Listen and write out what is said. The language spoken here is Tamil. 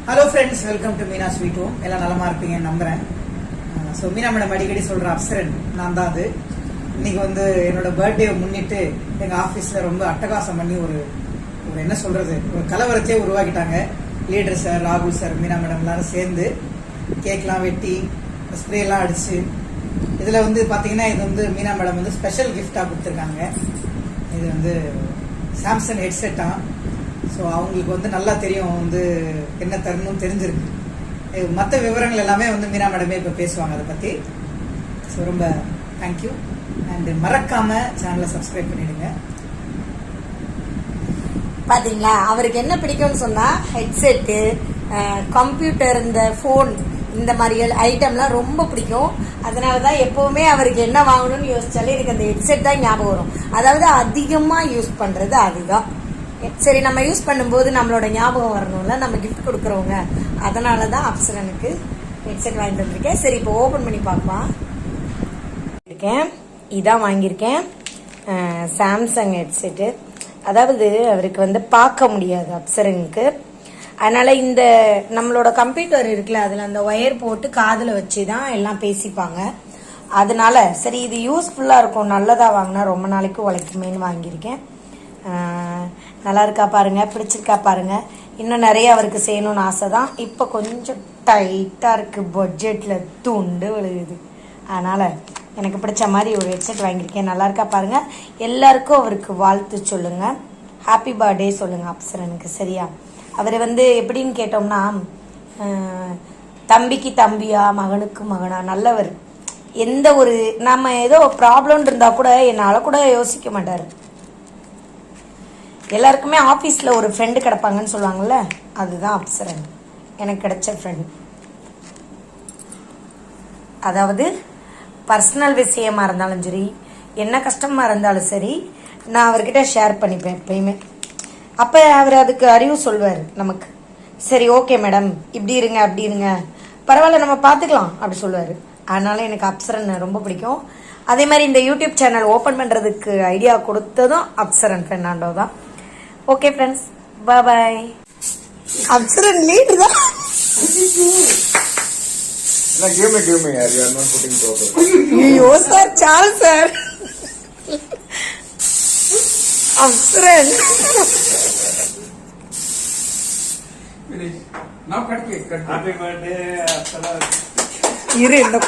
Hello friends, welcome to Meena sweet home. எல்லாம் நலமா இருப்பீங்கன்னு நம்புறேன். ஸோ மீனா மேடம் அடிக்கடி சொல்ற அப்சரன் நான் தான். அது இன்னைக்கு என்னோட பர்த்டே முன்னிட்டு எங்க ஆஃபீஸ்ல ரொம்ப அட்டகாசம் பண்ணி ஒரு என்ன சொல்றது, ஒரு கலவரத்தையே உருவாக்கிட்டாங்க. லீடர் சார், ராகுல் சார், மீனா மேடம் எல்லாரும் சேர்ந்து கேக்லாம் வெட்டி ஸ்ப்ரே எல்லாம் அடிச்சு, இதுல பாத்தீங்கன்னா இது மீனா மேடம் ஸ்பெஷல் கிஃப்டா கொடுத்துருக்காங்க. இது சாம்சங் ஹெட்செட்டா. ஸோ அவங்களுக்கு நல்லா தெரியும் என்ன தரணும்னு தெரிஞ்சிருக்கு. மற்ற விவரங்கள் எல்லாமே மீனா மேடமே இப்போ பேசுவாங்க அதை பற்றி. ஸோ ரொம்ப தேங்க்யூ. அண்ட் மறக்காம சேனலை சப்ஸ்கிரைப் பண்ணிடுங்க. பாத்தீங்களா, அவருக்கு என்ன பிடிக்கும்னு சொன்னா ஹெட்செட்டு, கம்ப்யூட்டர், இந்த போன், இந்த மாதிரி ஐட்டம்லாம் ரொம்ப பிடிக்கும். அதனாலதான் எப்பவுமே அவருக்கு என்ன வாங்கணும்னு யோசிச்சாலே எனக்கு அந்த ஹெட்செட் தான் ஞாபகம் வரும். அதாவது அதிகமா யூஸ் பண்றது அதுதான். சரி, நம்ம யூஸ் பண்ணும்போது நம்மளோட ஞாபகம் வரணும்ல, நம்ம கிஃப்ட் கொடுக்குறவங்க. அதனாலதான் அப்சரனுக்கு ஹெட்செட் வாங்கிட்டு வந்திருக்கேன். சரி, இப்போ ஓபன் பண்ணி பார்க்கலாம். இதான் வாங்கியிருக்கேன், சாம்சங் ஹெட்செட்டு. அதாவது அவருக்கு பார்க்க முடியாது அப்சரனுக்கு. அதனால இந்த நம்மளோட கம்ப்யூட்டர் இருக்குல்ல, அதுல அந்த ஒயர் போட்டு காதுல வச்சுதான் எல்லாம் பேசிப்பாங்க. அதனால சரி, இது யூஸ்ஃபுல்லா இருக்கும், நல்லதா வாங்கினா ரொம்ப நாளைக்கு உழைக்குமேன்னு வாங்கியிருக்கேன். நல்லா இருக்கா பாருங்க, பிடிச்சிருக்கா பாருங்க. இன்னும் நிறைய அவருக்கு செய்யணும்னு ஆசை தான். இப்போ கொஞ்சம் டைட்டா இருக்கு, பட்ஜெட்ல துண்டு விழுகுது. அதனால எனக்கு பிடிச்ச மாதிரி ஒரு ஹெட்செட் வாங்கியிருக்கேன். நல்லா இருக்கா பாருங்க. எல்லாருக்கும் அவருக்கு வாழ்த்து சொல்லுங்க, ஹாப்பி பர்த்டே சொல்லுங்க அப்சரனுக்கு. சரியா? அவர் எப்படின்னு கேட்டோம்னா, தம்பிக்கு தம்பியா, மகனுக்கு மகனா, நல்லவர். எந்த ஒரு நம்ம ஏதோ ப்ராப்ளம் இருந்தா கூட என்னால கூட யோசிக்க மாட்டாரு. எல்லாருக்குமே ஆபீஸ்ல ஒரு ஃப்ரெண்டு கிடைப்பாங்கன்னு சொல்லுவாங்கல்ல, அதுதான் அப்சரன் எனக்கு கிடைச்ச ஃப்ரெண்ட். அதாவது பர்சனல் விஷயமா இருந்தாலும் சரி, என்ன கஷ்டமா இருந்தாலும் சரி, நான் அவர்கிட்ட ஷேர் பண்ணிப்பேன் எப்பயுமே. அப்ப அவர் அதுக்கு அறிவு சொல்வார் நமக்கு. சரி, ஓகே மேடம், இப்படி இருங்க அப்படி இருங்க, பரவாயில்ல நம்ம பாத்துக்கலாம் அப்படி சொல்லுவாரு. அதனால எனக்கு அப்சரன் ரொம்ப பிடிக்கும். அதே மாதிரி இந்த யூடியூப் சேனல் ஓபன் பண்றதுக்கு ஐடியா கொடுத்ததும் அப்சரன் பெர்னாண்டோ தான். ஓகே ஃப்ரெண்ட்ஸ், பாய் பாய். அப்சரன் லீடர் தான். Give me, yaar. You are not putting proper. ஐயோ சார், சால் sir. அப்சரன். Finish. Now cut cake. Happy birthday, Apsara. இரு இந்த